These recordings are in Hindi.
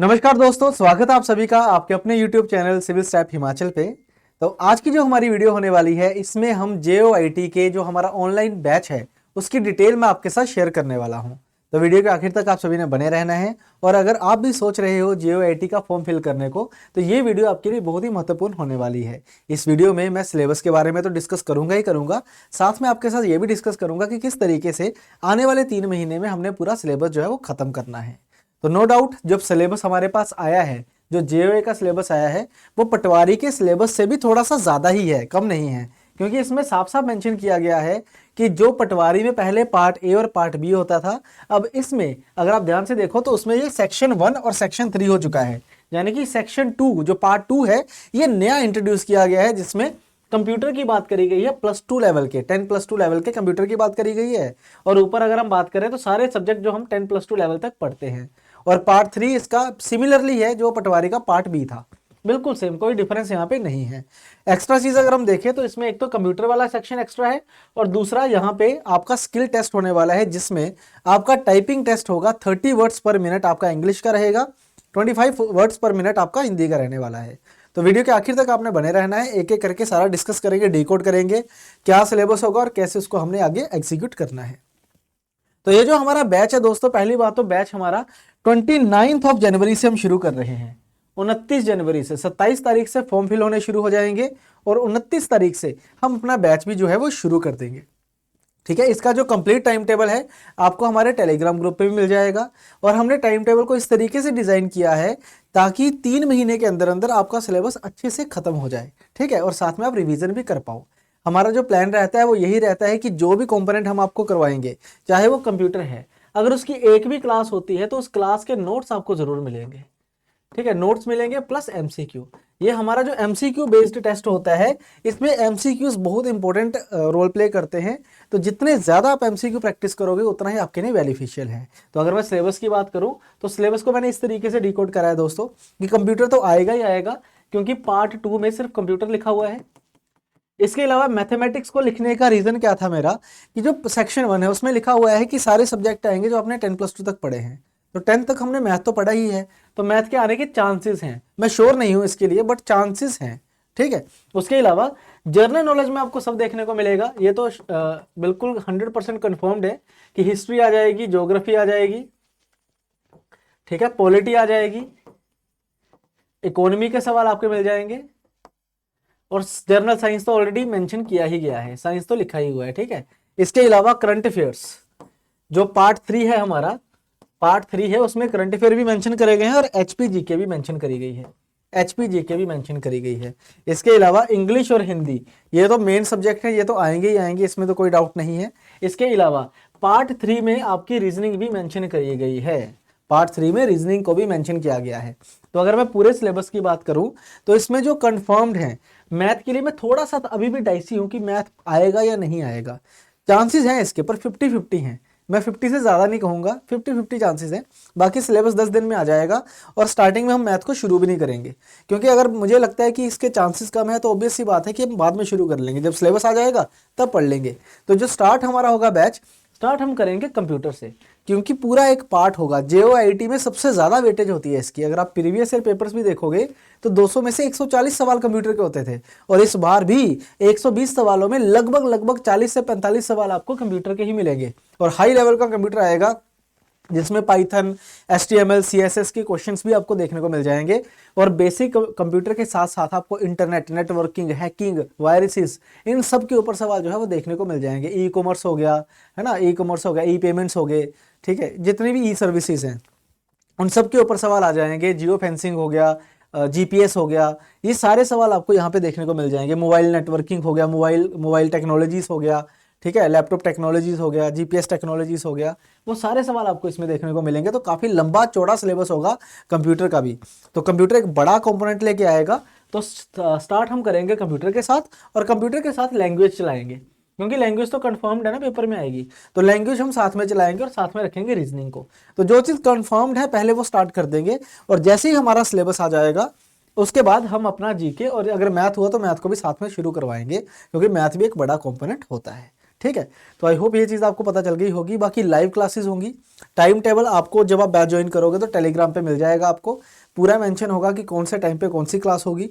नमस्कार दोस्तों, स्वागत है आप सभी का आपके अपने YouTube channel civil step Himachal पे। तो आज की जो हमारी वीडियो होने वाली है, इसमें हम JOIT के जो हमारा ऑनलाइन बैच है उसकी डिटेल मैं आपके साथ शेयर करने वाला हूं। तो वीडियो के आखिर तक आप सभी ने बने रहना है। और अगर आप भी सोच रहे हो JOIT का फॉर्म फिल करने को, तो ये वीडियो आपके लिए बहुत ही महत्वपूर्ण होने वाली है। इस वीडियो में मैं सिलेबस के बारे में तो डिस्कस करूंगा ही करूंगा, साथ में आपके साथ ये भी डिस्कस करूंगा कि किस तरीके से आने वाले 3 महीने में हमने पूरा सिलेबस जो है वो खत्म करना है। तो नो डाउट जब सिलेबस हमारे पास आया है, जो JOA का सिलेबस आया है, वो पटवारी के सिलेबस से भी थोड़ा सा ज़्यादा ही है, कम नहीं है। क्योंकि इसमें साफ साफ मेंशन किया गया है कि जो पटवारी में पहले पार्ट ए और पार्ट बी होता था, अब इसमें अगर आप ध्यान से देखो तो उसमें ये सेक्शन 1 और सेक्शन 3 हो चुका है। यानी कि सेक्शन 2 जो पार्ट 2 है, ये नया इंट्रोड्यूस किया गया है, जिसमें कंप्यूटर की बात करी गई है, +2 लेवल के 10+2 लेवल के कंप्यूटर की बात करी गई है। और ऊपर अगर हम बात करें तो सारे सब्जेक्ट जो हम 10+2 लेवल तक पढ़ते हैं। और पार्ट 3 इसका सिमिलरली है जो पटवारी का पार्ट बी था, बिल्कुल सेम, कोई डिफरेंस यहाँ पे नहीं है। एक्स्ट्रा चीज अगर हम देखें तो इसमें एक तो कंप्यूटर वाला सेक्शन एक्स्ट्रा है, और दूसरा यहाँ पे आपका स्किल टेस्ट होने वाला है, जिसमें आपका टाइपिंग टेस्ट होगा। 30 वर्ड्स पर मिनट आपका इंग्लिश का रहेगा, 25 वर्ड्स पर मिनट आपका हिंदी का रहने वाला है। तो वीडियो के आखिर तक आपने बने रहना है, एक एक करके सारा डिस्कस करेंगे, डिकोड करेंगे क्या सिलेबस होगा और कैसे उसको हमने आगे एग्जीक्यूट करना है। तो ये जो हमारा बैच है दोस्तों, पहली बात तो बैच हमारा 29 जनवरी से हम शुरू कर रहे हैं। 29 जनवरी से 27 तारीख से फॉर्म फिल होने शुरू हो जाएंगे, और 29 तारीख से हम अपना बैच भी जो है वो शुरू कर देंगे। ठीक है, इसका जो कंप्लीट टाइम टेबल है आपको हमारे टेलीग्राम ग्रुप पे भी मिल जाएगा। और हमने टाइम टेबल को इस तरीके से डिजाइन किया है ताकि 3 महीने के अंदर अंदर आपका सिलेबस अच्छे से खत्म हो जाए। ठीक है, और साथ में आप रिवीजन भी कर पाओ। हमारा जो प्लान रहता है वो यही रहता है कि जो भी कंपोनेंट हम आपको करवाएंगे, चाहे वो कंप्यूटर है, अगर उसकी एक भी क्लास होती है तो उस क्लास के नोट्स आपको जरूर मिलेंगे। ठीक है, नोट्स मिलेंगे प्लस MCQ। ये हमारा जो MCQ बेस्ड टेस्ट होता है, इसमें MCQs बहुत इंपॉर्टेंट रोल प्ले करते हैं। तो जितने ज़्यादा आप MCQ प्रैक्टिस करोगे उतना ही आपके लिए बेनिफिशियल है। तो अगर मैं सिलेबस की बात करूं तो सिलेबस को मैंने इस तरीके से डिकोड करा है दोस्तों कि कंप्यूटर तो आएगा ही आएगा, क्योंकि पार्ट 2 में सिर्फ कंप्यूटर लिखा हुआ है। इसके अलावा मैथमेटिक्स को लिखने का रीज़न क्या था मेरा, कि जो सेक्शन 1 है उसमें लिखा हुआ है कि सारे सब्जेक्ट आएंगे जो आपने 10+2 तक पढ़े हैं। तो 10 तक हमने मैथ तो पढ़ा ही है, तो मैथ के आने के चांसेस हैं, मैं श्योर नहीं हूं इसके लिए, बट चांसेस हैं। ठीक है, उसके अलावा जनरल नॉलेज में आपको सब देखने को मिलेगा। ये तो बिल्कुल 100% कन्फर्म्ड है कि हिस्ट्री आ जाएगी, ज्योग्राफी आ जाएगी, ठीक है, पॉलिटी आ जाएगी, इकोनॉमी के सवाल आपके मिल जाएंगे, और जनरल साइंस तो ऑलरेडी मेंशन किया ही गया है, साइंस तो लिखा ही हुआ है। ठीक है, इसके अलावा करंट अफेयर्स जो पार्ट 3 है हमारा, पार्ट 3 है, उसमें करंट अफेयर भी मेंशन करे गए हैं, और HPGK भी मेंशन करी गई है, HPGK भी मेंशन करी गई है। इसके अलावा इंग्लिश और हिंदी, ये तो मेन सब्जेक्ट है, ये तो आएंगे ही आएंगे, इसमें तो कोई डाउट नहीं है। इसके अलावा पार्ट 3 में आपकी रीजनिंग भी मेंशन करी गई है, पार्ट 3 में रीजनिंग को भी मेंशन किया गया है। तो अगर मैं पूरे सिलेबस की बात करूं तो इसमें जो कंफर्म्ड है, मैथ के लिए मैं थोड़ा सा अभी भी डाइसी हूं कि मैथ आएगा या नहीं आएगा। चांसेस हैं इसके पर 50-50 हैं, मैं 50 से ज़्यादा नहीं कहूँगा, 50-50 चांसेस हैं। बाकी सिलेबस 10 दिन में आ जाएगा, और स्टार्टिंग में हम मैथ को शुरू भी नहीं करेंगे, क्योंकि अगर मुझे लगता है कि इसके चांसेस कम है तो ऑब्वियस सी बात है कि हम बाद में शुरू कर लेंगे, जब सिलेबस आ जाएगा तब पढ़ लेंगे। तो जो स्टार्ट हमारा होगा बैच, स्टार्ट हम करेंगे कंप्यूटर से, क्योंकि पूरा एक पार्ट होगा। JOIT में सबसे ज़्यादा वेटेज होती है इसकी। अगर आप प्रीवियस ईयर पेपर्स भी देखोगे तो 200 में से 140 सवाल कंप्यूटर के होते थे, और इस बार भी 120 सवालों में लगभग 40 से 45 सवाल आपको कंप्यूटर के ही मिलेंगे। और हाई लेवल का कंप्यूटर आएगा, जिसमें पाइथन, HTML, CSS के क्वेश्चंस भी आपको देखने को मिल जाएंगे। और बेसिक कंप्यूटर के साथ साथ आपको इंटरनेट, नेटवर्किंग, हैकिंग, वायरसेस, इन सब के ऊपर सवाल जो है वो देखने को मिल जाएंगे। E-कॉमर्स हो गया, है ना, E-कॉमर्स हो गया, E-पेमेंट्स हो गए, ठीक है, जितनी भी सर्विसेज हैं उन सब के ऊपर सवाल आ जाएंगे। जियो फेंसिंग हो गया, GPS हो गया, ये सारे सवाल आपको यहाँ पे देखने को मिल जाएंगे। मोबाइल नेटवर्किंग हो गया, मोबाइल टेक्नोलॉजीज हो गया, ठीक है, लैपटॉप टेक्नोलॉजीज हो गया, GPS टेक्नोलॉजीज हो गया, वो सारे सवाल आपको इसमें देखने को मिलेंगे। तो काफ़ी लंबा चौड़ा सिलेबस होगा कंप्यूटर का भी। तो कंप्यूटर एक बड़ा कंपोनेंट लेके आएगा। तो स्टार्ट हम करेंगे कंप्यूटर के साथ, और कंप्यूटर के साथ लैंग्वेज चलाएंगे, क्योंकि लैंग्वेज तो कंफर्म्ड है ना, पेपर में आएगी। तो लैंग्वेज हम साथ में चलाएंगे, और साथ में रखेंगे रीजनिंग को। तो जो चीज़ कंफर्म्ड है पहले वो स्टार्ट कर देंगे, और जैसे ही हमारा सिलेबस आ जाएगा उसके बाद हम अपना GK, और अगर मैथ हुआ तो मैथ को भी साथ में शुरू करवाएंगे, क्योंकि मैथ भी एक बड़ा कंपोनेंट होता है। ठीक है। तो आई होप ये चीज़ आपको पता चल गई होगी। बाकी लाइव क्लासेस होंगी, टाइम टेबल आपको जब आप बैच ज्वाइन करोगे तो टेलीग्राम पे मिल जाएगा, आपको पूरा मेंशन होगा कि कौन से टाइम पे कौन सी क्लास होगी।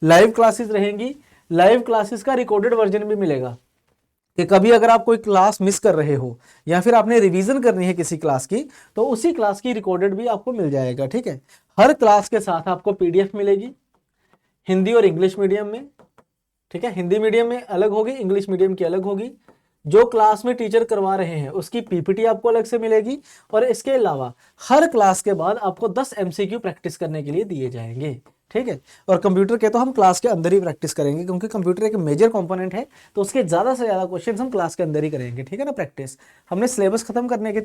लाइव क्लासेस रहेंगी, लाइव क्लासेस का रिकॉर्डेड वर्जन भी मिलेगा कि कभी अगर आप कोई क्लास मिस कर रहे हो या फिर आपने रिवीजन करनी है किसी क्लास की, तो उसी क्लास की रिकॉर्डेड भी आपको मिल जाएगा। ठीक है, हर क्लास के साथ आपको पीडीएफ मिलेगी हिंदी और इंग्लिश मीडियम में। ठीक है, हिंदी मीडियम में अलग होगी, इंग्लिश मीडियम की अलग होगी। जो क्लास में टीचर करवा रहे हैं उसकी पीपीटी आपको अलग से मिलेगी, और इसके अलावा हर क्लास के बाद आपको 10 एमसीक्यू प्रैक्टिस करने के लिए दिए जाएंगे। ठीक है, और कंप्यूटर के तो हम क्लास के अंदर ही प्रैक्टिस करेंगे, क्योंकि कंप्यूटर एक मेजर कंपोनेंट है, तो उसके ज़्यादा से ज़्यादा क्वेश्चन हम क्लास के अंदर ही करेंगे। ठीक है ना, प्रैक्टिस हमने सिलेबस खत्म करने के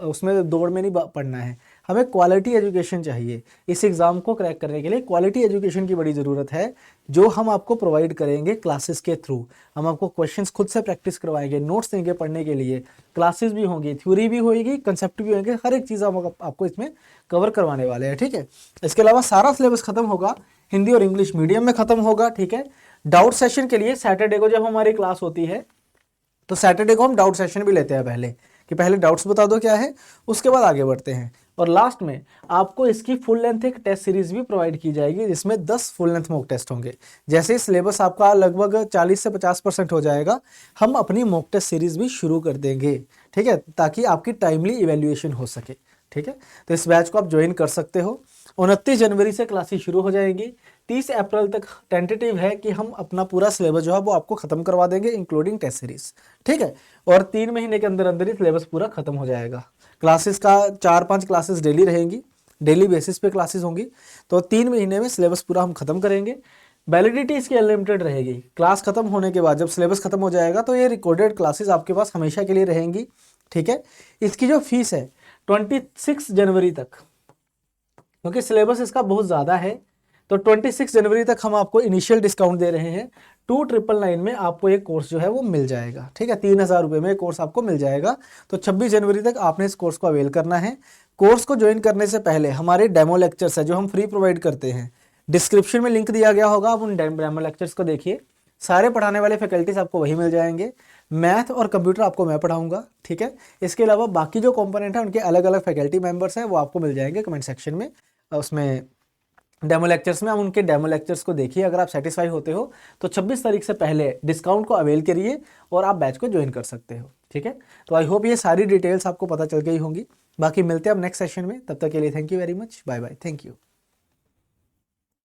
उसमें दौड़ में नहीं पढ़ना है, हमें क्वालिटी एजुकेशन चाहिए। इस एग्ज़ाम को क्रैक करने के लिए क्वालिटी एजुकेशन की बड़ी ज़रूरत है, जो हम आपको प्रोवाइड करेंगे क्लासेस के थ्रू। हम आपको क्वेश्चंस खुद से प्रैक्टिस करवाएंगे, नोट्स देंगे पढ़ने के लिए, क्लासेस भी होंगी, थ्योरी भी होगी, कंसेप्ट भी होंगे, हर एक चीज़ हम आपको इसमें कवर करवाने वाले हैं। ठीक है, इसके अलावा सारा सिलेबस खत्म होगा, हिंदी और इंग्लिश मीडियम में खत्म होगा। ठीक है, डाउट सेशन के लिए सैटरडे को जब हमारी क्लास होती है तो सैटरडे को हम डाउट सेशन भी लेते हैं पहले, कि पहले डाउट्स बता दो क्या है, उसके बाद आगे बढ़ते हैं। और लास्ट में आपको इसकी फुल लेंथ एक टेस्ट सीरीज भी प्रोवाइड की जाएगी, जिसमें 10 फुल लेंथ मॉक टेस्ट होंगे। जैसे ही सिलेबस आपका लगभग 40 से 50% हो जाएगा, हम अपनी मॉक टेस्ट सीरीज भी शुरू कर देंगे। ठीक है, ताकि आपकी टाइमली इवैल्यूएशन हो सके। ठीक है, तो इस बैच को आप ज्वाइन कर सकते हो। 29 जनवरी से क्लासेस शुरू हो जाएंगी, 30 अप्रैल तक टेंटेटिव है कि हम अपना पूरा सिलेबस जो है वो आपको खत्म करवा देंगे, इंक्लूडिंग टेस्ट सीरीज। ठीक है, और 3 महीने के अंदर अंदर ही सिलेबस पूरा खत्म हो जाएगा। क्लासेस का 4-5 क्लासेस डेली रहेंगी, डेली बेसिस पे क्लासेस होंगी, तो 3 महीने में सिलेबस पूरा हम खत्म करेंगे। वैलिडिटी इसकी अनलिमिटेड रहेगी। क्लास खत्म होने के बाद जब सिलेबस खत्म हो जाएगा तो ये रिकॉर्डेड क्लासेस आपके पास हमेशा के लिए रहेंगी। ठीक है, इसकी जो फीस है 26 जनवरी तक, क्योंकि सिलेबस इसका बहुत ज़्यादा है, तो 26 जनवरी तक हम आपको इनिशियल डिस्काउंट दे रहे हैं। 2999 में आपको एक कोर्स जो है वो मिल जाएगा। ठीक है, 3000 रुपये में कोर्स आपको मिल जाएगा। तो 26 जनवरी तक आपने इस कोर्स को अवेल करना है। कोर्स को ज्वाइन करने से पहले हमारे डेमो लेक्चर्स है जो हम फ्री प्रोवाइड करते हैं, डिस्क्रिप्शन में लिंक दिया गया होगा, आप उन डेमो लेक्चर्स को देखिए। सारे पढ़ाने वाले फैकल्टीज आपको वही मिल जाएंगे, मैथ और कंप्यूटर आपको मैं पढ़ाऊंगा। ठीक है, इसके अलावा बाकी जो कंपोनेंट है उनके अलग अलग फैकल्टी मेंबर्स हैं, वो आपको मिल जाएंगे कमेंट सेक्शन में, उसमें डेमो लेक्चर्स में। आप उनके डेमो लेक्चर्स को देखिए, अगर आप सेटिस्फाई होते हो तो 26 तारीख से पहले डिस्काउंट को अवेल करिए और आप बैच को ज्वाइन कर सकते हो। ठीक है, तो आई होप ये सारी डिटेल्स आपको पता चल गई होंगी। बाकी मिलते हैं अब नेक्स्ट सेशन में, तब तक के लिए thank you very much, bye bye, thank you.